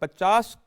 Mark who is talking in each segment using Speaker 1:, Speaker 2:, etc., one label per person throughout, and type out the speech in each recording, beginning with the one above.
Speaker 1: 50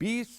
Speaker 1: 20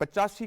Speaker 1: 85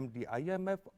Speaker 1: MD IMF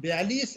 Speaker 2: 42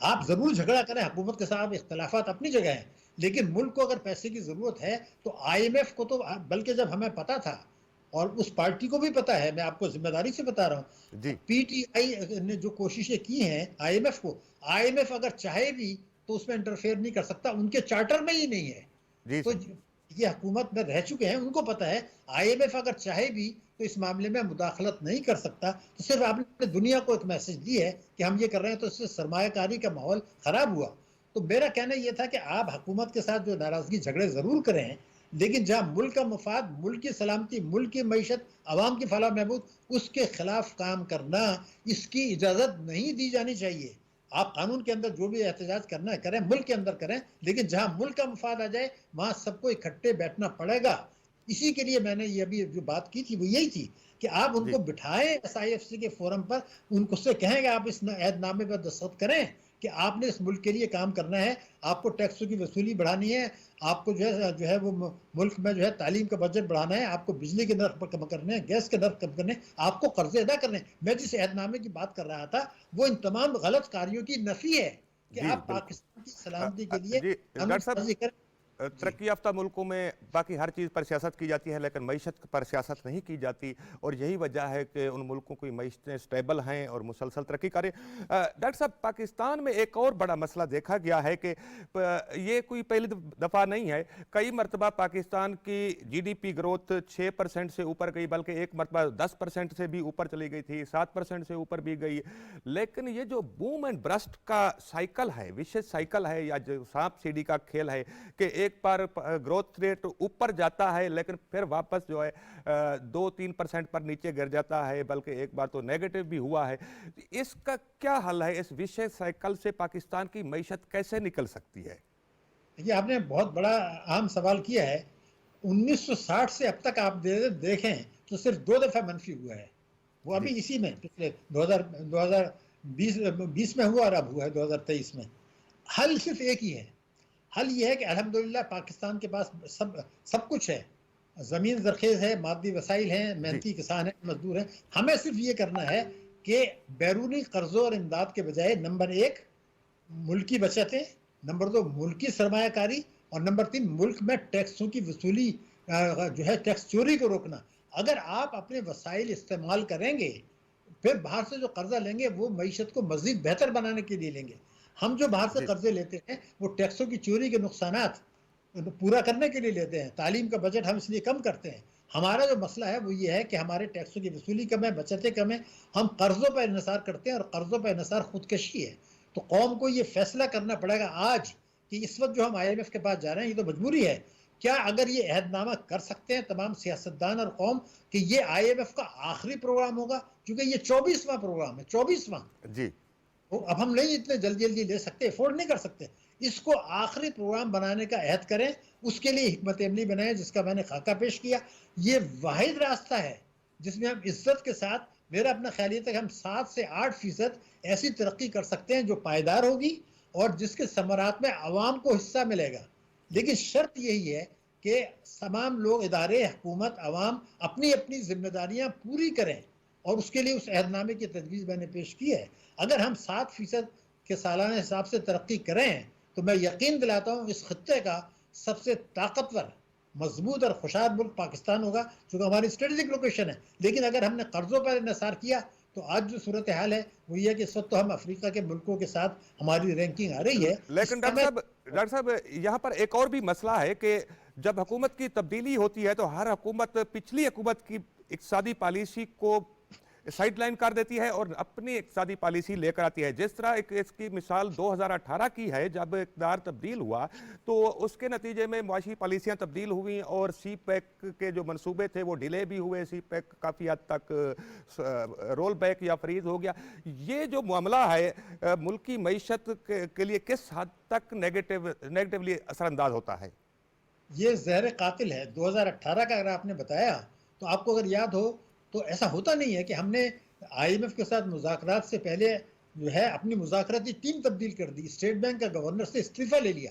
Speaker 2: آپ ضرور جھگڑا کریں حکومت کے ساتھ، اختلافات اپنی جگہ ہیں، لیکن ملک کو اگر پیسے کی ضرورت ہے تو آئی ایم ایف کو تو، بلکہ جب ہمیں پتا تھا اور اس پارٹی کو بھی پتا ہے، میں آپ کو ذمہ داری سے بتا رہا ہوں،
Speaker 1: جی
Speaker 2: پی ٹی آئی نے جو کوششیں کی ہیں آئی ایم ایف کو، آئی ایم ایف اگر چاہے بھی تو اس میں انٹرفیئر نہیں کر سکتا، ان کے چارٹر میں ہی نہیں ہے.
Speaker 1: جی
Speaker 2: تو
Speaker 1: سر.
Speaker 2: یہ حکومت میں رہ چکے ہیں، ان کو پتا ہے آئی ایم ایف اگر چاہے بھی تو اس معاملے میں مداخلت نہیں کر سکتا. تو صرف آپ نے دنیا کو ایک میسج دی ہے کہ ہم یہ کر رہے ہیں، تو اس سے سرمایہ کاری کا ماحول خراب ہوا. تو میرا کہنا یہ تھا کہ آپ حکومت کے ساتھ جو ناراضگی جھگڑے ضرور کریں ہیں، لیکن جہاں ملک کا مفاد، ملک کی سلامتی، ملک کی معیشت، عوام کی فلاح بہبود، اس کے خلاف کام کرنا، اس کی اجازت نہیں دی جانی چاہیے. آپ قانون کے اندر جو بھی احتجاج کرنا ہے کریں، ملک کے اندر کریں، لیکن جہاں ملک کا مفاد آ جائے وہاں سب کو اکٹھے بیٹھنا پڑے گا. اسی کے لیے میں نے یہ ابھی جو بات کی تھی وہ یہی تھی کہ آپ ان
Speaker 1: جی
Speaker 2: کو بٹھائیں ایس آئی ایف سی کے فورم پر، ان کو سے کہیں کہ آپ اس عہد نامے پر دستخط کریں کہ آپ نے اس ملک کے لیے کام کرنا ہے، آپ کو ٹیکسوں کی وصولی بڑھانی ہے، آپ کو جو ہے وہ ملک میں جو ہے تعلیم کا بجٹ بڑھانا ہے، آپ کو بجلی کے نرخ کم کرنے ہیں، گیس کے نرخ کم کرنے ہیں، آپ کو قرضے ادا کرنے ہیں. میں جس عہد نامے کی بات کر رہا تھا وہ ان تمام غلط کاریوں کی نفی ہے کہ
Speaker 1: جی
Speaker 2: آپ
Speaker 1: بالکل.
Speaker 2: پاکستان کی سلامتی کے لیے
Speaker 1: جی
Speaker 2: قانون
Speaker 1: ڈاکٹر صاحب،
Speaker 2: سازی کریں. جی
Speaker 1: ترقی یافتہ ملکوں میں باقی ہر چیز پر سیاست کی جاتی ہے لیکن معیشت پر سیاست نہیں کی جاتی، اور یہی وجہ ہے کہ ان ملکوں کی معیشتیں سٹیبل ہیں اور مسلسل ترقی کریں. ڈاکٹر صاحب، پاکستان میں ایک اور بڑا مسئلہ دیکھا گیا ہے کہ یہ کوئی پہلی دفعہ نہیں ہے، کئی مرتبہ پاکستان کی جی ڈی پی گروتھ 6% سے اوپر گئی، بلکہ ایک مرتبہ 10% سے بھی اوپر چلی گئی تھی، 7% سے اوپر بھی گئی. لیکن یہ جو بوم اینڈ برسٹ کا سائیکل ہے، وشیش سائیکل ہے، یا جو سانپ سیڑھی کا کھیل ہے کہ ایک بار گروتھ ریٹ اوپر جاتا ہے لیکن پھر واپس جو ہے 2-3% پر نیچے گر جاتا ہے، بلکہ ایک بار تو نیگیٹو بھی ہوا ہے. اس کا کیا حل ہے؟ اس وشیش سائیکل سے پاکستان کی معیشت کیسے نکل سکتی ہے؟
Speaker 2: یہ آپ نے بہت بڑا اہم سوال کیا ہے. 1960 سے اب تک آپ دیکھیں تو صرف 2 دفعہ منفی ہوا ہے. وہ
Speaker 1: جی
Speaker 2: ابھی اسی میں پچھلے 2020 میں ہوا اور اب ہوا ہے 2023 میں. حل صرف ایک ہی ہے. حل یہ ہے کہ الحمدللہ پاکستان کے پاس سب کچھ ہے، زمین زرخیز ہے، مادی وسائل ہیں،
Speaker 1: جی
Speaker 2: محنتی کسان ہیں، مزدور ہیں. ہمیں صرف یہ کرنا ہے کہ بیرونی قرضوں اور امداد کے بجائے نمبر 1 ملکی بچتیں، نمبر 2 ملکی سرمایہ کاری، اور نمبر 3 ملک میں ٹیکسوں کی وصولی، جو ہے ٹیکس چوری کو روکنا. اگر آپ اپنے وسائل استعمال کریں گے، پھر باہر سے جو قرضہ لیں گے وہ معیشت کو مزید بہتر بنانے کے لیے لیں گے. ہم جو باہر سے
Speaker 1: جی
Speaker 2: قرضے لیتے ہیں وہ ٹیکسوں کی چوری کے نقصانات پورا کرنے کے لیے لیتے ہیں. تعلیم کا بجٹ ہم اس لیے کم کرتے ہیں. ہمارا جو مسئلہ ہے وہ یہ ہے کہ ہمارے ٹیکسوں کی وصولی کم ہے، بچتیں کم ہیں، ہم قرضوں پر انحصار کرتے ہیں، اور قرضوں پر انحصار خودکشی ہے. تو قوم کو یہ فیصلہ کرنا پڑے گا آج کہ اس وقت جو ہم آئی ایم ایف کے پاس جا رہے ہیں یہ تو مجبوری ہے. کیا اگر یہ عہد نامہ کر سکتے ہیں تمام سیاستدان اور قوم کہ یہ آئی ایم ایف کا آخری پروگرام ہوگا، کیونکہ یہ 24واں پروگرام ہے، 24واں.
Speaker 1: جی
Speaker 2: اب ہم نہیں اتنے جلدی لے سکتے، افورڈ نہیں کر سکتے. اس کو آخری پروگرام بنانے کا عہد کریں، اس کے لیے حکمت عملی بنائیں جس کا میں نے خاکہ پیش کیا. یہ واحد راستہ ہے جس میں ہم عزت کے ساتھ، میرا اپنا خیال یہ تھا کہ ہم 7 سے 8% ایسی ترقی کر سکتے ہیں جو پائیدار ہوگی اور جس کے ثمرات میں عوام کو حصہ ملے گا. لیکن شرط یہی ہے کہ تمام لوگ، ادارے، حکومت، عوام اپنی اپنی ذمہ داریاں پوری کریں، اور اس کے لیے اس عہد نامے کی تجویز میں نے پیش کی ہے. اگر ہم 7% کے سالانہ حساب سے ترقی کریں تو میں یقین دلاتا ہوں اس خطے کا سب سے طاقتور، مضبوط اور خوشحال ملک پاکستان ہوگا، چونکہ ہماری اسٹریٹجک لوکیشن ہے. لیکن اگر ہم نے قرضوں پر انحصار کیا تو آج جو صورتحال ہے وہ یہ ہے کہ اس وقت تو ہم افریقہ کے ملکوں کے ساتھ ہماری رینکنگ آ رہی ہے. اس
Speaker 1: لیکن
Speaker 2: کا میں
Speaker 1: ڈاکٹر صاحب یہاں پر ایک اور بھی مسئلہ ہے کہ جب حکومت کی تبدیلی ہوتی ہے تو ہر حکومت پچھلی حکومت کی اقتصادی پالیسی کو سائیڈ لائن کر دیتی ہے اور اپنی اقتصادی پالیسی لے کر آتی ہے. جس طرح اس کی مثال 2018 کی ہے، جب اقتدار تبدیل ہوا تو اس کے نتیجے میں معاشی پالیسیاں تبدیل ہوئیں اور سی پیک کے جو منصوبے تھے وہ ڈیلے بھی ہوئے، سی پیک کافی حد تک رول بیک یا فریز ہو گیا. یہ جو معاملہ ہے ملک کی معیشت کے لیے کس حد تک نیگیٹیولی اثر انداز ہوتا ہے؟
Speaker 2: یہ زہر قاتل ہے. 2018 کا اگر آپ نے بتایا تو آپ کو اگر یاد ہو تو ایسا ہوتا نہیں ہے کہ ہم نے آئی ایم ایف کے ساتھ مذاکرات سے پہلے جو ہے اپنی مذاکراتی ٹیم تبدیل کر دی، اسٹیٹ بینک کا گورنر سے استعفیٰ لے لیا.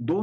Speaker 3: 2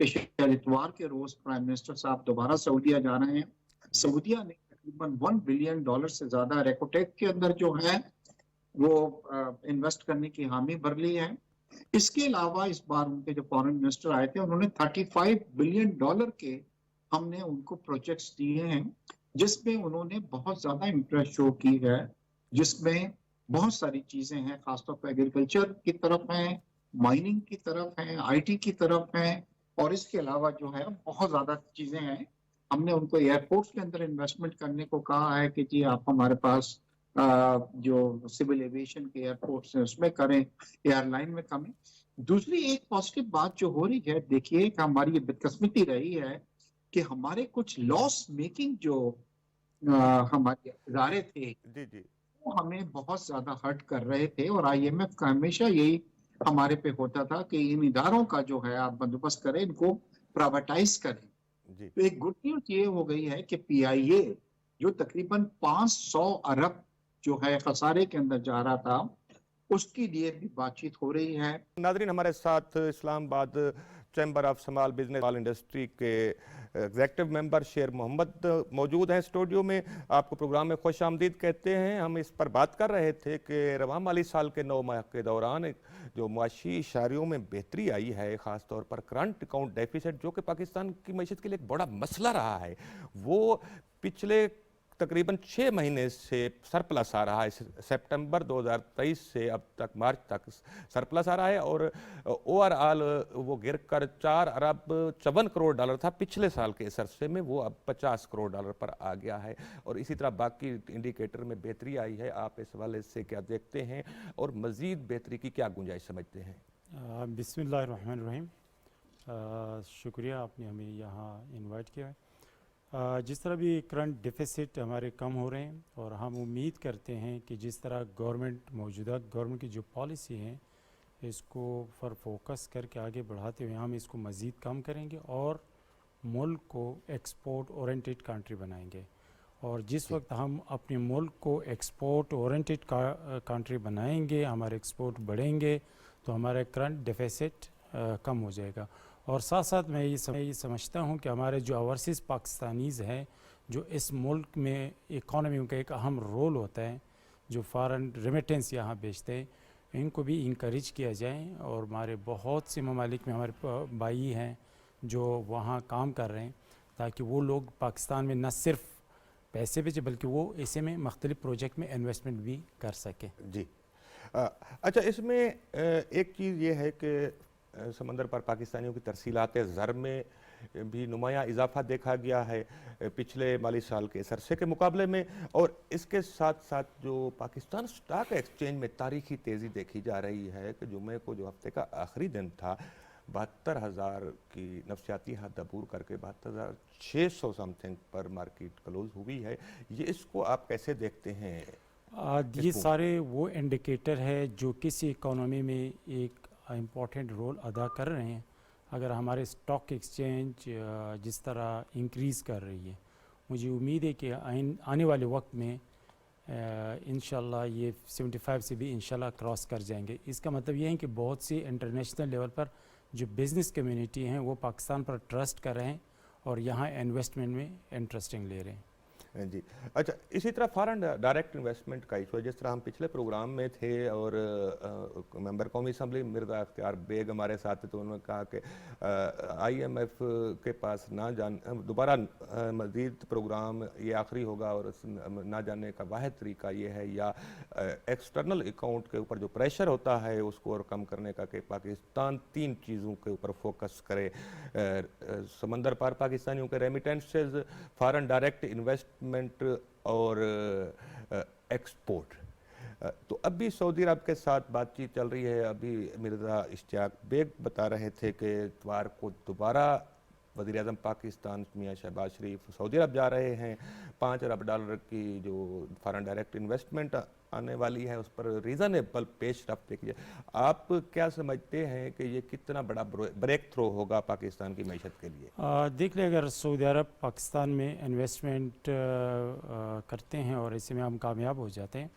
Speaker 3: کہ شاید اتوار کے روز پرائم منسٹر صاحب دوبارہ سعودیہ جا رہے ہیں. سعودیہ نے تقریباً $1 بلین سے زیادہ ریکوٹیک کے اندر جو ہے وہ انویسٹ کرنے کی حامی بھر لی ہے. اس کے علاوہ اس بار ان کے جو فارن منسٹر آئے تھے انہوں نے $35 بلین کے ہم نے ان کو پروجیکٹس دیے ہیں, جس میں انہوں نے بہت زیادہ انٹرسٹ شو کی ہے, جس میں بہت ساری چیزیں ہیں, خاص طور پہ ایگریکلچر کی طرف ہیں, مائننگ کی طرف ہیں, آئی ٹی کی طرف ہیں, اور اس کے علاوہ جو ہے بہت زیادہ چیزیں ہیں. ہم نے ان کو ایئرپورٹس کے اندر انویسٹمنٹ کرنے کو کہا ہے کہ جی آپ ہمارے پاس جو سول ایویشن کے ایئرپورٹس ہیں اس میں کریں, ایئر لائن میں کریں. دوسری ایک پازیٹیو بات جو ہو رہی ہے, دیکھیے کہ ہماری یہ بدقسمتی رہی ہے کہ ہمارے کچھ لاس میکنگ جو ہمارے ادارے تھے
Speaker 1: جی جی
Speaker 3: وہ ہمیں بہت زیادہ ہرٹ کر رہے تھے, اور آئی ایم ایف کا ہمیشہ یہی ہمارے پہ ہوتا تھا کہ ان اداروں کا جو ہے آپ بندوبست کریں, ان کو پرائیویٹائز کریں.
Speaker 1: جی
Speaker 3: تو ایک گڈ نیوز یہ ہو گئی ہے کہ پی آئی اے جو تقریباً 500 ارب جو ہے خسارے کے اندر جا رہا تھا, اس کے لیے بھی بات چیت ہو رہی ہے.
Speaker 1: ناظرین, ہمارے ساتھ اسلام آباد chamber of small business industry کے ایگزیکٹو ممبر شیر محمد موجود ہیں اسٹوڈیو میں. آپ کو پروگرام میں خوش آمدید کہتے ہیں. ہم اس پر بات کر رہے تھے کہ رواں مالی سال کے 9 ماہ کے دوران جو معاشی اشاریوں میں بہتری آئی ہے, خاص طور پر کرنٹ اکاؤنٹ ڈیفیسٹ جو کہ پاکستان کی معیشت کے لیے ایک بڑا مسئلہ رہا ہے, وہ پچھلے تقریباً 6 مہینے سے سرپلس آ رہا ہے. سپٹمبر 2023 سے اب تک مارچ تک سرپلس آ رہا ہے, اور اوور آل وہ گر کر $4 ارب 54 کروڑ تھا پچھلے سال کے اس عرصے میں, وہ اب $50 کروڑ پر آ گیا ہے. اور اسی طرح باقی انڈیکیٹر میں بہتری آئی ہے. آپ اس حوالے سے کیا دیکھتے ہیں اور مزید بہتری کی کیا گنجائش سمجھتے ہیں؟
Speaker 4: بسم اللہ الرحمن الرحیم. شکریہ آپ نے ہمیں یہاں انوائٹ کیا ہے. جس طرح بھی کرنٹ ڈیفیسٹ ہمارے کم ہو رہے ہیں, اور ہم امید کرتے ہیں کہ جس طرح موجودہ گورنمنٹ کی جو پالیسی ہیں اس کو فوکس کر کے آگے بڑھاتے ہوئے ہم اس کو مزید کم کریں گے اور ملک کو ایکسپورٹ اورینٹیڈ کنٹری بنائیں گے. اور جس وقت ہم اپنے ملک کو ایکسپورٹ اورینٹیڈ کنٹری بنائیں گے, ہمارے ایکسپورٹ بڑھیں گے, تو ہمارا کرنٹ ڈیفیسٹ کم ہو جائے گا. اور ساتھ ساتھ میں یہ سمجھتا ہوں کہ ہمارے جو اوورسیز پاکستانیز ہیں جو اس ملک میں اکانومی کا ایک اہم رول ہوتا ہے, جو فارن ریمیٹنس یہاں بیچتے ہیں, ان کو بھی انکریج کیا جائے. اور ہمارے بہت سے ممالک میں ہمارے بھائی ہیں جو وہاں کام کر رہے ہیں, تاکہ وہ لوگ پاکستان میں نہ صرف پیسے بیچے بلکہ وہ اسے میں مختلف پروجیکٹ میں انویسٹمنٹ بھی کر سکیں.
Speaker 1: جی اچھا, اس میں ایک چیز یہ ہے کہ سمندر پر پاکستانیوں کی ترسیلات زر میں بھی نمایاں اضافہ دیکھا گیا ہے پچھلے مالی سال کے اس عرصے کے مقابلے میں, اور اس کے ساتھ ساتھ جو پاکستان سٹاک ایکسچینج میں تاریخی تیزی دیکھی جا رہی ہے کہ جمعے کو جو ہفتے کا آخری دن تھا 72,000 کی نفسیاتی حد عبور کر کے 72,600 سم تھنگ پر مارکیٹ کلوز ہوئی ہے. یہ اس کو آپ کیسے دیکھتے ہیں؟
Speaker 4: یہ سارے وہ انڈیکیٹر ہے جو کسی اکانومی میں ایک امپورٹنٹ رول ادا کر رہے ہیں. اگر ہمارے سٹاک ایکسچینج جس طرح انکریز کر رہی ہے, مجھے امید ہے کہ آنے والے وقت میں انشاءاللہ یہ 75 سے بھی انشاءاللہ کراس کر جائیں گے. اس کا مطلب یہ ہے کہ بہت سی انٹرنیشنل لیول پر جو بزنس کمیونٹی ہیں وہ پاکستان پر ٹرسٹ کر رہے ہیں اور یہاں انویسٹمنٹ میں انٹرسٹنگ لے رہے ہیں.
Speaker 1: جی اچھا, اسی طرح فارن ڈائریکٹ انویسٹمنٹ کا ایشو ہے. جس طرح ہم پچھلے پروگرام میں تھے اور ممبر قومی اسمبلی مرزا اختیار بیگ ہمارے ساتھ تھے, تو انہوں نے کہا کہ آئی ایم ایف کے پاس دوبارہ مزید پروگرام یہ آخری ہوگا, اور نہ جانے کا واحد طریقہ یہ ہے یا ایکسٹرنل اکاؤنٹ کے اوپر جو پریشر ہوتا ہے اس کو اور کم کرنے کا, کہ پاکستان 3 چیزوں کے اوپر فوکس کرے: سمندر پار پاکستانیوں کے ریمیٹنسز, فارن ڈائریکٹ انویسٹمنٹ اور ایکسپورٹ. تو اب بھی سعودی عرب کے ساتھ بات چیت چل رہی ہے. ابھی مرزا اشتیاق بیگ بتا رہے تھے کہ اتوار کو دوبارہ وزیر اعظم پاکستان میاں شہباز شریف سعودی عرب جا رہے ہیں. $5 ارب کی جو فارن ڈائریکٹ انویسٹمنٹ آنے والی ہے اس پر ریزنیبل پیش رفت دیکھیے. آپ کیا سمجھتے ہیں کہ یہ کتنا بڑا بریک تھرو ہوگا پاکستان کی معیشت کے لیے؟
Speaker 4: دیکھ لیں, اگر سعودی عرب پاکستان میں انویسٹمنٹ کرتے ہیں اور اس میں ہم کامیاب ہو جاتے ہیں,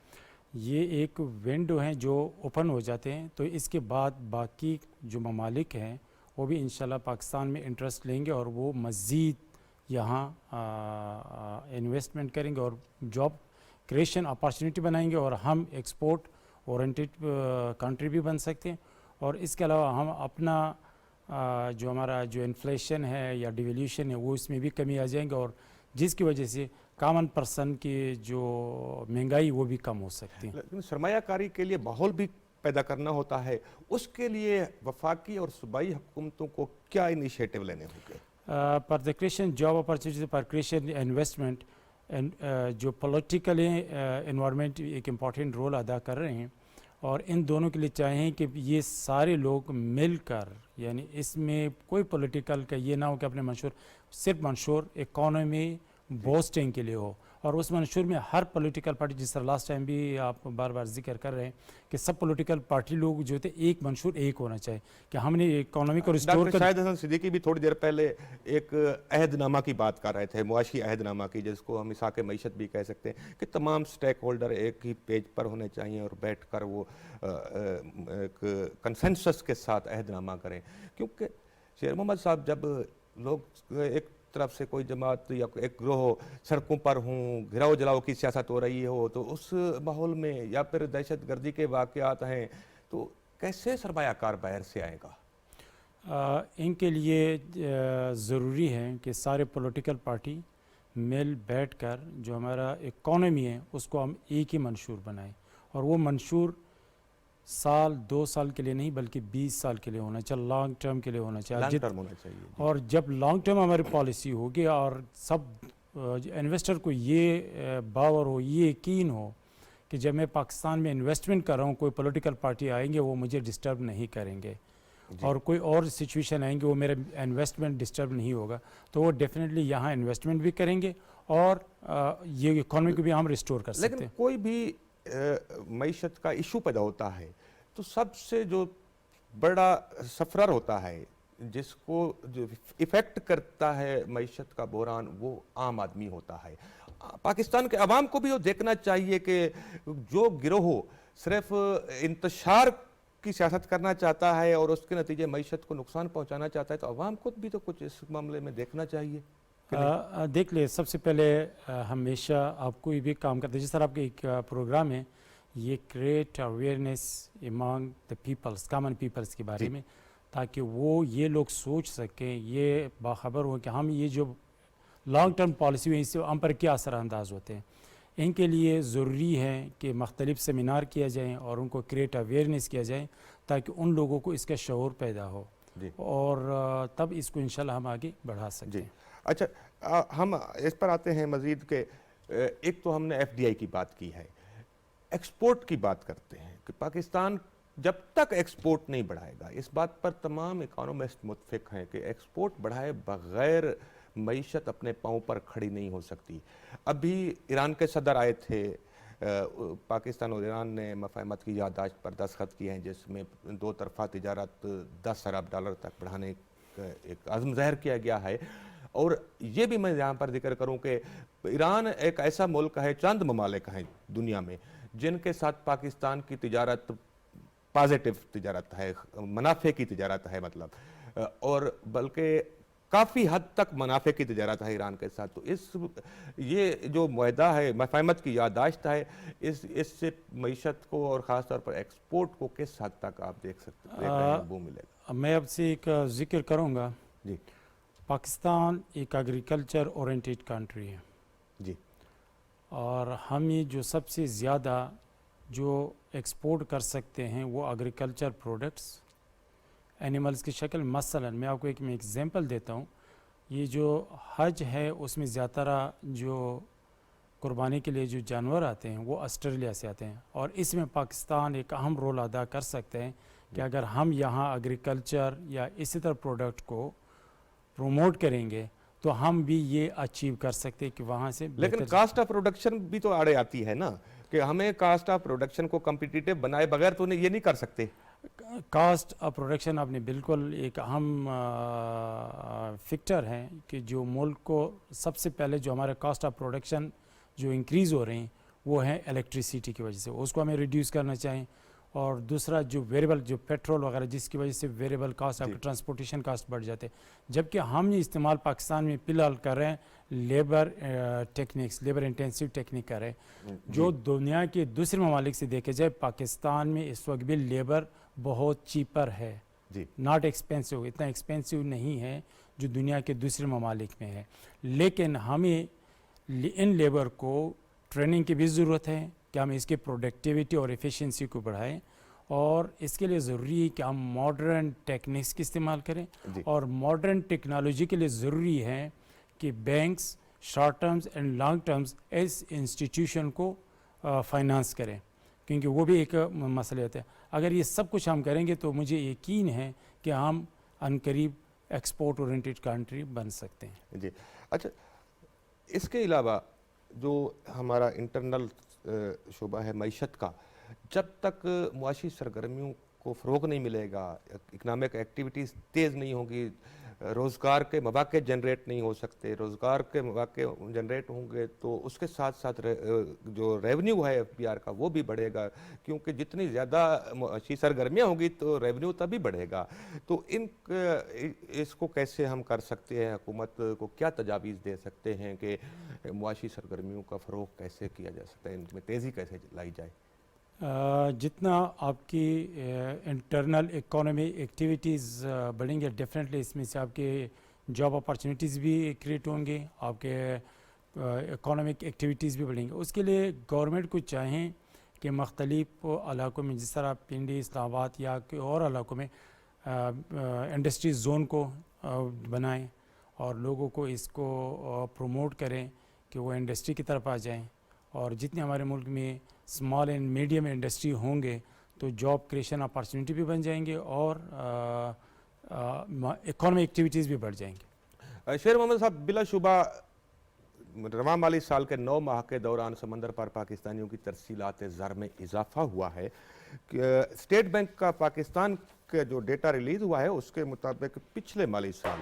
Speaker 4: یہ ایک ونڈو ہیں جو اوپن ہو جاتے ہیں, تو اس کے بعد باقی جو ممالک ہیں وہ بھی انشاءاللہ پاکستان میں انٹرسٹ لیں گے اور وہ مزید یہاں انویسٹمنٹ کریں گے اور جاب کریشن اپارچونیٹی بنائیں گے اور ہم ایکسپورٹ اورینٹیڈ کنٹری بھی بن سکتے ہیں. اور اس کے علاوہ ہم اپنا جو ہمارا جو انفلیشن ہے یا ڈیویلیوشن ہے وہ اس میں بھی کمی آ جائیں گے اور جس کی وجہ سے کامن پرسن کی جو مہنگائی وہ بھی کم ہو سکتی ہے.
Speaker 1: لیکن سرمایہ کاری کے لیے ماحول بھی پیدا کرنا ہوتا ہے, اس کے لیے وفاقی اور صوبائی حکومتوں کو کیا انیشیٹو لینے ہوں گے؟
Speaker 4: پر دا کریشن جاب اپارچونیٹی پر کریشن انویسٹمنٹ جو پولیٹیکل انوائرمنٹ ایک امپورٹنٹ رول ادا کر رہے ہیں اور ان دونوں کے لیے چاہیں کہ یہ سارے لوگ مل کر, یعنی اس میں کوئی پولیٹیکل کا یہ نہ ہو کہ اپنے منشور صرف منشور اکانومی بوسٹنگ کے لیے ہو اور اس منشور میں ہر پولیٹیکل پارٹی, جس طرح لاسٹ ٹائم بھی آپ بار بار ذکر کر رہے ہیں کہ سب پولیٹیکل پارٹی لوگ جو تھے ایک منشور ایک ہونا چاہیے کہ ہم نے اکانومی کو ریسٹور
Speaker 1: ڈاکٹر شاہد حسن صدیقی بھی تھوڑی دیر پہلے ایک عہد نامہ کی بات کر رہے تھے, معاشی عہد نامہ کی, جس کو ہم مساق معیشت بھی کہہ سکتے ہیں, کہ تمام سٹیک ہولڈر ایک ہی پیج پر ہونے چاہیے اور بیٹھ کر وہ ایک کنسنسس کے ساتھ عہد نامہ کریں. کیونکہ شیر محمد صاحب, جب لوگ ایک طرف سے کوئی جماعت یا ایک گروہ سڑکوں پر ہوں, گھراؤ جلاؤ کی سیاست ہو رہی ہو, تو اس ماحول میں یا پھر دہشت گردی کے واقعات ہیں, تو کیسے سرمایہ کار باہر سے آئے گا؟
Speaker 4: ان کے لیے ضروری ہے کہ سارے پولیٹیکل پارٹی مل بیٹھ کر جو ہمارا اکانومی ہے اس کو ہم ایک ہی منشور بنائیں اور وہ منشور سال 2 سال کے لیے نہیں بلکہ 20 سال کے لیے ہونا چاہیے, لانگ ٹرم کے لیے ہونا چاہیے,
Speaker 1: لانگ ٹرم ہونا چاہیے.
Speaker 4: اور جب لانگ ٹرم ہماری پالیسی ہوگی اور سب انویسٹر کو یہ باور ہو, یہ یقین ہو کہ جب میں پاکستان میں انویسٹمنٹ کر رہا ہوں کوئی پولیٹیکل پارٹی آئیں گے وہ مجھے ڈسٹرب نہیں کریں گے اور کوئی اور سچویشن آئیں گے وہ میرا انویسٹمنٹ ڈسٹرب نہیں ہوگا, تو وہ ڈیفینیٹلی یہاں انویسٹمنٹ بھی کریں گے اور یہ اکانومی کو بھی ہم ریسٹور کر سکتے ہیں.
Speaker 1: لیکن کوئی بھی معیشت کا ایشو پیدا ہوتا ہے تو سب سے جو بڑا سفرر ہوتا ہے, جس کو جو ایفیکٹ کرتا ہے معیشت کا بحران, وہ عام آدمی ہوتا ہے. پاکستان کے عوام کو بھی وہ دیکھنا چاہیے کہ جو گروہ صرف انتشار کی سیاست کرنا چاہتا ہے اور اس کے نتیجے معیشت کو نقصان پہنچانا چاہتا ہے, تو عوام کو بھی تو کچھ اس معاملے میں دیکھنا چاہیے.
Speaker 4: دیکھ لیں, سب سے پہلے ہمیشہ آپ کوئی بھی کام کرتے, جس طرح آپ کے ایک پروگرام ہے, یہ create awareness among the peoples, common peoples کے بارے میں, تاکہ وہ یہ لوگ سوچ سکیں, یہ باخبر ہو کہ ہم یہ جو لانگ ٹرم پالیسی ہے اس سے ہم پر کیا اثر انداز ہوتے ہیں. ان کے لیے ضروری ہے کہ مختلف سیمینار کیا جائیں اور ان کو کریٹ اویئرنیس کیا جائے تاکہ ان لوگوں کو اس کا شعور پیدا ہو اور تب اس کو انشاءاللہ ہم آگے بڑھا سکتے ہیں.
Speaker 1: اچھا, ہم اس پر آتے ہیں مزید کہ ایک تو ہم نے ایف ڈی آئی کی بات کی ہے, ایکسپورٹ کی بات کرتے ہیں کہ پاکستان جب تک ایکسپورٹ نہیں بڑھائے گا, اس بات پر تمام اکانومسٹ متفق ہیں کہ ایکسپورٹ بڑھائے بغیر معیشت اپنے پاؤں پر کھڑی نہیں ہو سکتی. ابھی ایران کے صدر آئے تھے, پاکستان اور ایران نے مفاہمت کی یادداشت پر دستخط کیے ہیں جس میں 2 طرفہ تجارت $10 ارب تک بڑھانے کا ایک عزم ظاہر کیا گیا ہے. اور یہ بھی میں یہاں پر ذکر کروں کہ ایران ایک ایسا ملک ہے, چند ممالک ہیں دنیا میں جن کے ساتھ پاکستان کی تجارت پازیٹیو تجارت ہے, منافع کی تجارت ہے مطلب, اور بلکہ کافی حد تک منافع کی تجارت ہے ایران کے ساتھ. تو یہ جو معاہدہ ہے, مفاہمت کی یادداشت ہے, اس سے معیشت کو اور خاص طور پر ایکسپورٹ کو کس حد تک آپ دیکھ سکتے ہیں وہ ملے گا؟
Speaker 4: میں اب سے ایک ذکر کروں گا.
Speaker 1: جی,
Speaker 4: پاکستان ایک ایگریکلچر اورینٹیڈ کنٹری ہے
Speaker 1: جی,
Speaker 4: اور ہم یہ جو سب سے زیادہ جو ایکسپورٹ کر سکتے ہیں وہ ایگریکلچر پروڈکٹس اینیملز کی شکل. مثلا میں آپ کو ایک ایگزامپل دیتا ہوں, یہ جو حج ہے اس میں زیادہ تر جو قربانی کے لیے جو جانور آتے ہیں وہ آسٹریلیا سے آتے ہیں, اور اس میں پاکستان ایک اہم رول ادا کر سکتے ہیں کہ اگر ہم یہاں ایگریکلچر یا اسی طرح پروڈکٹ کو پروموٹ کریں گے تو ہم بھی یہ اچیو کر سکتے ہیں کہ وہاں سے.
Speaker 1: لیکن کاسٹ آف پروڈکشن بھی تو آڑے آتی ہے نا, کہ ہمیں کاسٹ آف پروڈکشن کو کمپیٹیٹیو بنائے بغیر تو یہ نہیں کر سکتے.
Speaker 4: کاسٹ آف پروڈکشن آپ نے بالکل ایک اہم فیکٹر ہے کہ جو ملک کو سب سے پہلے جو ہمارے کاسٹ آف پروڈکشن جو انکریز ہو رہے ہیں وہ ہیں الیکٹریسٹی کی وجہ سے, اس کو ہمیں ریڈیوس کرنا چاہیں. اور دوسرا جو ویریبل جو پیٹرول وغیرہ جس کی وجہ سے ویریبل کاسٹ آپ کے ٹرانسپورٹیشن کاسٹ بڑھ جاتے ہیں، جبکہ ہم یہ استعمال پاکستان میں فی الحال کر رہے ہیں labour techniques, labour intensive technique کر رہے ہیں، جو دنیا کے دوسرے ممالک سے دیکھے جائے پاکستان میں اس وقت بھی لیبر بہت چیپر ہے، ناٹ ایکسپینسو، اتنا ایکسپینسو نہیں ہے جو دنیا کے دوسرے ممالک میں ہے، لیکن ہمیں ان لیبر کو ٹریننگ کی بھی ضرورت ہے کہ ہم اس کی پروڈکٹیوٹی اور ایفیشنسی کو بڑھائیں، اور اس کے لیے ضروری ہے کہ ہم ماڈرن ٹیکنیکس کی استعمال کریں، اور ماڈرن ٹیکنالوجی کے لیے ضروری ہے کہ banks short terms and long terms اس انسٹیٹیوشن کو فائنانس کریں، کیونکہ وہ بھی ایک مسئلہ ہوتا ہے۔ اگر یہ سب کچھ ہم کریں گے تو مجھے یقین ہے کہ ہم عنقریب ایکسپورٹ اورینٹیڈ کنٹری بن سکتے ہیں۔
Speaker 1: جی اچھا، اس کے علاوہ جو ہمارا انٹرنل شعبہ ہے معیشت کا، جب تک معاشی سرگرمیوں کو فروغ نہیں ملے گا، اکنامک ایکٹیویٹیز تیز نہیں ہوگی، روزگار کے مواقع جنریٹ نہیں ہو سکتے، روزگار کے مواقع جنریٹ ہوں گے تو اس کے ساتھ ساتھ جو ریونیو ہے ایف پی آر کا وہ بھی بڑھے گا، کیونکہ جتنی زیادہ معاشی سرگرمیاں ہوں گی تو ریونیو تبھی بڑھے گا۔ تو اس کو کیسے ہم کر سکتے ہیں، حکومت کو کیا تجاویز دے سکتے ہیں کہ معاشی سرگرمیوں کا فروغ کیسے کیا جا سکتا ہے، ان میں تیزی کیسے لائی جائے؟
Speaker 4: جتنا آپ کی انٹرنل اکانومی ایکٹیویٹیز بڑھیں گے، ڈیفینیٹلی اس میں سے آپ کے جاب اپارچونیٹیز بھی کریٹ ہوں گے، آپ کے اکانومک ایکٹیویٹیز بھی بڑھیں گے۔ اس کے لیے گورنمنٹ کو چاہیں کہ مختلف علاقوں میں جس طرح پنڈی، اسلام آباد یا کہ اور علاقوں میں انڈسٹری زون کو بنائیں اور لوگوں کو اس کو پروموٹ کریں کہ وہ انڈسٹری کی طرف آ جائیں، اور جتنے ہمارے ملک میں اسمال اینڈ میڈیم انڈسٹری ہوں گے تو جاب کریشن اپارچونیٹی بھی بن جائیں گے اور اکانومی ایکٹیویٹیز بھی بڑھ جائیں گے۔
Speaker 1: شیر محمد صاحب، بلا شبہ رواں مالی سال کے 9 ماہ کے دوران سمندر پار پاکستانیوں کی ترسیلات زر میں اضافہ ہوا ہے۔ اسٹیٹ بینک کا پاکستان کا جو ڈیٹا ریلیز ہوا ہے اس کے مطابق پچھلے مالی سال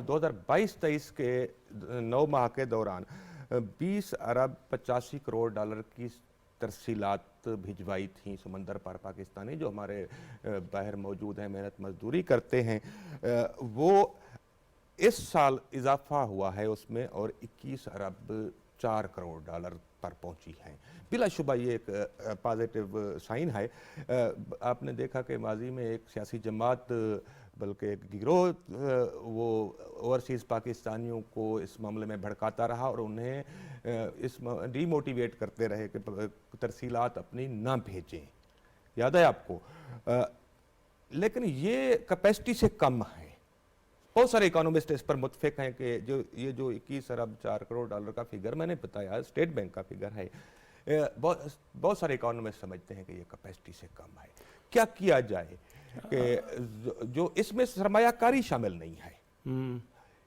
Speaker 1: 2022-23 کے 9 ماہ کے دوران 20 ارب 85 کروڑ ڈالر کی ترسیلات بھجوائی تھیں سمندر پار پاکستانی جو ہمارے باہر موجود ہیں، محنت مزدوری کرتے ہیں، وہ اس سال اضافہ ہوا ہے اس میں اور 21 ارب 4 کروڑ ڈالر پر پہنچی ہیں۔ بلا شبہ یہ ایک پازیٹیو سائن ہے۔ آپ نے دیکھا کہ ماضی میں ایک سیاسی جماعت بلکہ ایک گروہ وہ اوورسیز پاکستانیوں کو اس معاملے میں بھڑکاتا رہا اور انہیں ڈی موٹیویٹ کرتے رہے کہ ترسیلات اپنی نہ بھیجیں، یاد ہے آپ کو؟ لیکن یہ کیپیسٹی سے کم ہے۔ بہت سارے اکانومسٹ اس پر متفق ہیں کہ یہ جو 21 ارب 4 کروڑ ڈالر کا فگر میں نے بتایا اسٹیٹ بینک کا فگر ہے، بہت سارے اکانومسٹ سمجھتے ہیں کہ یہ کیپیسٹی سے کم ہے۔ کیا کیا جائے کہ جو اس میں سرمایہ کاری شامل نہیں ہے،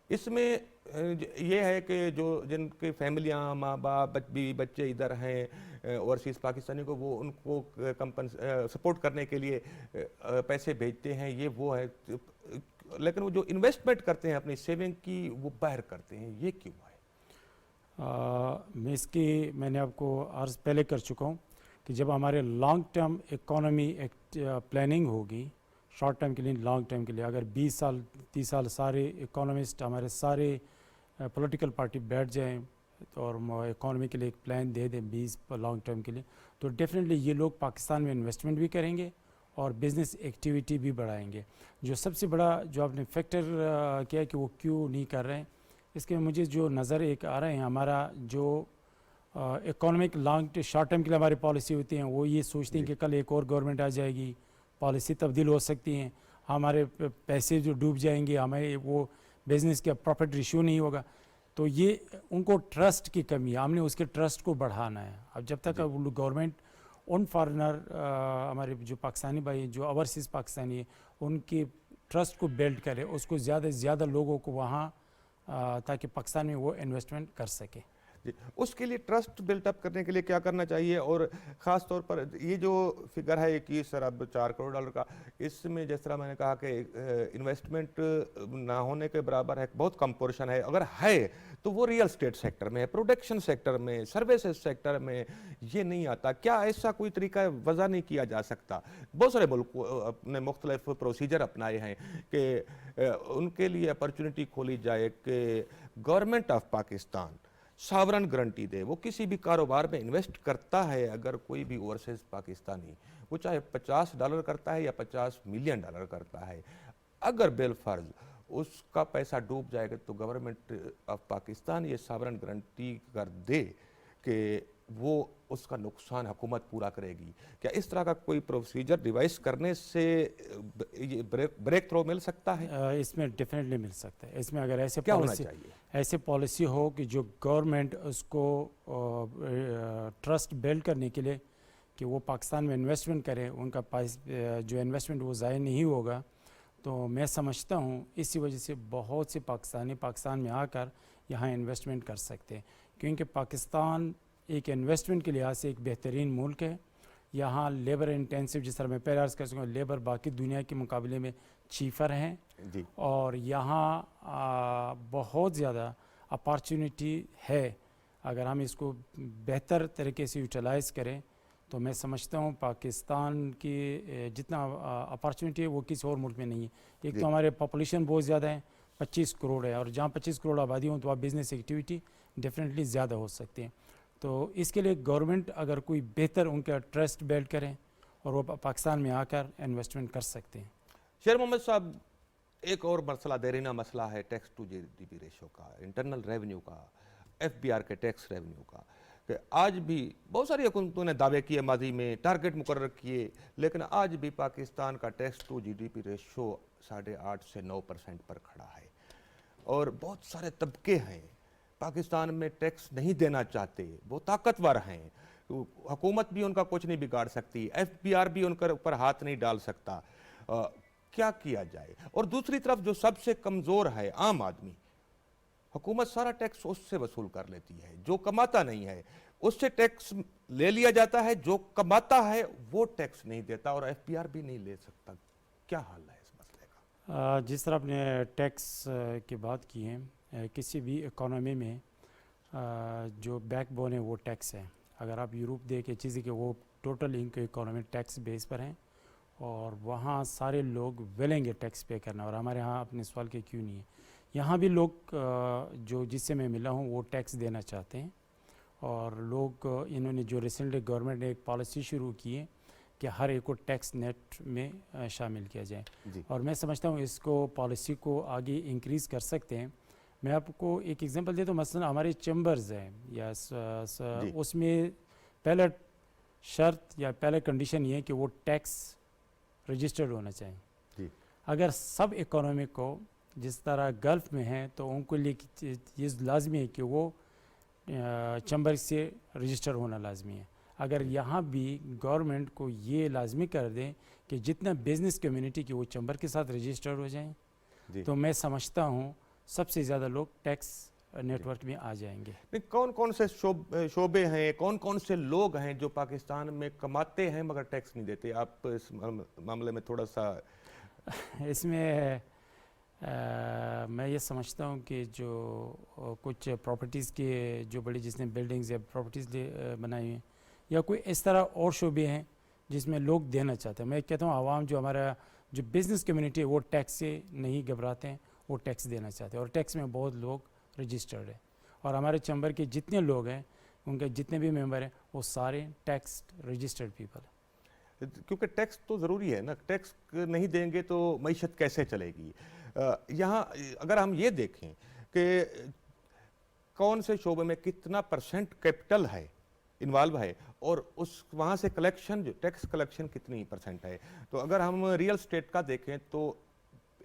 Speaker 1: اس میں یہ ہے کہ جو جن کی فیملیاں، ماں باپ، بیوی بچے ادھر ہیں اوورسیز پاکستانی کو، وہ ان کو سپورٹ کرنے کے لیے پیسے بھیجتے ہیں، یہ وہ ہے، لیکن وہ جو انویسٹمنٹ کرتے ہیں اپنی سیونگ کی وہ باہر کرتے ہیں، یہ کیوں ہے؟
Speaker 4: میں نے آپ کو عرض پہلے کر چکا ہوں کہ جب ہمارے لانگ ٹرم اکانومی پلاننگ ہوگی، شارٹ ٹرم کے لیے، لانگ ٹرم کے لیے، اگر 20 سال 30 سال سارے اکانومسٹ ہمارے سارے پولیٹیکل پارٹی بیٹھ جائیں اور اکانومی کے لیے ایک پلان دے دیں 20 لانگ ٹرم کے لیے، تو ڈیفینیٹلی یہ لوگ پاکستان میں انویسٹمنٹ بھی کریں گے اور بزنس ایکٹیویٹی بھی بڑھائیں گے۔ جو سب سے بڑا جو آپ نے فیکٹر کیا کہ وہ کیوں نہیں کر رہے ہیں، اس کے مجھے جو نظر ایک آ رہے ہیں، ہمارا جو اکانومک لانگ شارٹ ٹرم کے لیے ہماری پالیسی ہوتی ہیں وہ یہ سوچتے ہیں کہ کل ایک اور گورنمنٹ آ جائے گی، پالیسی تبدیل ہو سکتی ہیں، ہمارے پیسے جو ڈوب جائیں گے، ہمیں وہ بزنس کا پروفٹ ریشیو نہیں ہوگا، تو یہ ان کو ٹرسٹ کی کمی ہے، ہم نے اس کے ٹرسٹ کو بڑھانا ہے۔ اب جب تک گورنمنٹ ان فارنر ہمارے جو پاکستانی بھائی جو اوورسیز پاکستانی ہیں ان کی ٹرسٹ کو بیلڈ کرے، اس کو زیادہ سے زیادہ لوگوں کو وہاں تاکہ پاکستان میں وہ انویسٹمنٹ کر سکے۔
Speaker 1: جی اس کے لیے ٹرسٹ بلٹ اپ کرنے کے لیے کیا کرنا چاہیے؟ اور خاص طور پر یہ جو فگر ہے 21 ارب 4 کروڑ ڈالر کا، اس میں جس طرح میں نے کہا کہ انویسٹمنٹ نہ ہونے کے برابر ہے، بہت کم پورشن ہے، اگر ہے تو وہ ریئل اسٹیٹ سیکٹر میں ہے، پروڈکشن سیکٹر میں، سروسز سیکٹر میں یہ نہیں آتا۔ کیا ایسا کوئی طریقہ وضع نہیں کیا جا سکتا؟ بہت سارے ملک نے مختلف پروسیجر اپنائے ہیں کہ ان کے لیے اپرچونٹی کھولی جائے کہ government of Pakistan sovereign guarantee دے، وہ کسی بھی کاروبار میں انویسٹ کرتا ہے، اگر کوئی بھی اوورسیز پاکستانی، وہ چاہے $50 کرتا ہے یا $50 ملین کرتا ہے، اگر بالفرض اس کا پیسہ ڈوب جائے گا تو گورنمنٹ آف پاکستان یہ ساورن گارنٹی کر دے کہ وہ اس کا نقصان حکومت پورا کرے گی۔ کیا اس طرح کا کوئی پروسیجر ڈیوائس کرنے سے بریک تھرو مل سکتا ہے؟
Speaker 4: اس میں ڈیفینیٹلی مل سکتا ہے۔ اس میں اگر
Speaker 1: کیا ہونا چاہیے؟
Speaker 4: ایسے پالیسی ہو کہ جو گورنمنٹ اس کو ٹرسٹ بلڈ کرنے کے لیے کہ وہ پاکستان میں انویسٹمنٹ کرے، ان کا جو انویسٹمنٹ وہ ضائع نہیں ہوگا، تو میں سمجھتا ہوں اسی وجہ سے بہت سے پاکستانی پاکستان میں آ کر یہاں انویسٹمنٹ کر سکتے ہیں، کیونکہ پاکستان ایک انویسٹمنٹ کے لحاظ سے ایک بہترین ملک ہے۔ یہاں لیبر انٹینسو، جس طرح میں پہلے عرض کر سکوں، لیبر باقی دنیا کے مقابلے میں چیفر ہیں،
Speaker 1: جی
Speaker 4: اور یہاں بہت زیادہ اپارچونیٹی ہے۔ اگر ہم اس کو بہتر طریقے سے یوٹیلائز کریں تو میں سمجھتا ہوں پاکستان کی جتنا اپارچونیٹی ہے وہ کسی اور ملک میں نہیں ہے۔ ایک تو ہمارے پاپولیشن بہت زیادہ ہے، 25 کروڑ ہے، اور جہاں 25 کروڑ آبادی ہوں تو وہاں بزنس ایکٹیویٹی ڈیفینیٹلی زیادہ ہو سکتی ہیں۔ تو اس کے لیے گورنمنٹ اگر کوئی بہتر ان کا ٹرسٹ بلڈ کریں اور وہ پاکستان میں آ کر انویسٹمنٹ کر سکتے ہیں۔
Speaker 1: شیر محمد صاحب، ایک اور مسئلہ دیرینہ مسئلہ ہے ٹیکس ٹو جی ڈی پی ریشو کا، انٹرنل ریونیو کا، ایف بی آر کے ٹیکس ریونیو کا، کہ آج بھی بہت ساری حکومتوں نے دعوے کیے، ماضی میں ٹارگٹ مقرر کیے، لیکن آج بھی پاکستان کا ٹیکس ٹو جی ڈی پی ریشو 8.5 سے 9% پر کھڑا ہے، اور بہت سارے طبقے ہیں پاکستان میں ٹیکس نہیں دینا چاہتے، وہ طاقتور ہیں، حکومت بھی ان کا کچھ نہیں بگاڑ سکتی، ایف بی آر بھی ان کے اوپر ہاتھ نہیں ڈال سکتا۔ کیا کیا جائے؟ اور دوسری طرف جو سب سے کمزور ہے عام آدمی، حکومت سارا ٹیکس اس سے وصول کر لیتی ہے، جو کماتا نہیں ہے اس سے ٹیکس لے لیا جاتا ہے، جو کماتا ہے وہ ٹیکس نہیں دیتا اور ایف بی آر بھی نہیں لے سکتا۔ کیا حال ہے اس مسئلے کا؟
Speaker 4: جس طرح آپ نے ٹیکس کی بات کی ہے، کسی بھی اکانومی میں جو بیک بون ہے وہ ٹیکس ہے۔ اگر آپ یوروپ دیکھیں چیزیں کہ وہ ٹوٹل ان کے اکانومی ٹیکس بیس پر ہیں، اور وہاں سارے لوگ ویلنگ ہے ٹیکس پے کرنا، اور ہمارے ہاں اپنے سوال کے کیوں نہیں ہے۔ یہاں بھی لوگ جو جس سے میں ملا ہوں وہ ٹیکس دینا چاہتے ہیں، اور لوگ انہوں نے جو ریسنٹلی گورنمنٹ نے ایک پالیسی شروع کی ہے کہ ہر ایک کو ٹیکس نیٹ میں شامل کیا جائے، اور میں سمجھتا ہوں اس کو پالیسی کو آگے انکریز کر سکتے ہیں۔ میں آپ کو ایک ایگزامپل دیتا ہوں، مثلا ہمارے چیمبرز ہیں یا اس میں پہلا شرط یا پہلا کنڈیشن یہ ہے کہ وہ ٹیکس رجسٹرڈ ہونا چاہیے۔ اگر سب اکانومی کو جس طرح گلف میں ہیں تو ان کو لیے یہ لازمی ہے کہ وہ چیمبر سے رجسٹر ہونا لازمی ہے۔ اگر یہاں بھی گورنمنٹ کو یہ لازمی کر دیں کہ جتنا بزنس کمیونٹی کی وہ چیمبر کے ساتھ رجسٹر ہو جائیں، تو میں سمجھتا ہوں سب سے زیادہ لوگ ٹیکس نیٹ ورک میں آ جائیں گے۔
Speaker 1: کون کون سے شعبے ہیں، کون کون سے لوگ ہیں جو پاکستان میں کماتے ہیں مگر ٹیکس نہیں دیتے؟ آپ اس معاملے میں تھوڑا سا
Speaker 4: اس میں میں یہ سمجھتا ہوں کہ جو کچھ پراپرٹیز کے جو بڑی جس نے بلڈنگز یا پراپرٹیز بنائی ہیں، یا کوئی اس طرح اور شعبے ہیں جس میں لوگ دینا چاہتے ہیں۔ میں کہتا ہوں عوام جو ہمارا جو بزنس کمیونٹی ہے وہ ٹیکس سے نہیں گھبراتے ہیں، وہ ٹیکس دینا چاہتے ہیں، اور ٹیکس میں بہت لوگ رجسٹرڈ ہیں، اور ہمارے چیمبر کے جتنے لوگ ہیں ان کے جتنے بھی ممبر ہیں وہ سارے ٹیکس رجسٹرڈ پیپل ہیں۔
Speaker 1: کیونکہ ٹیکس تو ضروری ہے نا، ٹیکس نہیں دیں گے تو معیشت کیسے چلے گی؟ یہاں اگر ہم یہ دیکھیں کہ کون سے شعبے میں کتنا پرسنٹ کیپٹل ہے انوالو ہے، اور اس وہاں سے کلیکشن جو ٹیکس کلیکشن کتنی پرسنٹ ہے، تو اگر ہم ریئل اسٹیٹ کا دیکھیں تو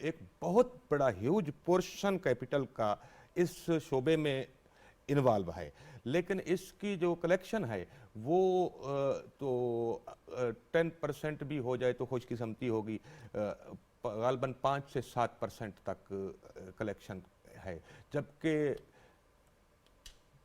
Speaker 1: ایک بہت بڑا ہیوج پورشن کیپٹل کا اس شعبے میں انوالو ہے، لیکن اس کی جو کلیکشن ہے وہ تو 10% بھی ہو جائے تو خوش قسمتی ہوگی، غالباً 5 سے 7% تک کلیکشن ہے، جبکہ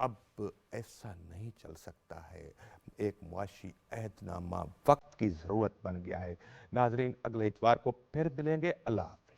Speaker 1: اب ایسا نہیں چل سکتا ہے. ایک معاشی عہد نامہ وقت کی ضرورت بن گیا ہے. ناظرین اگلے اتوار کو پھر ملیں گے. اللہ حافظ.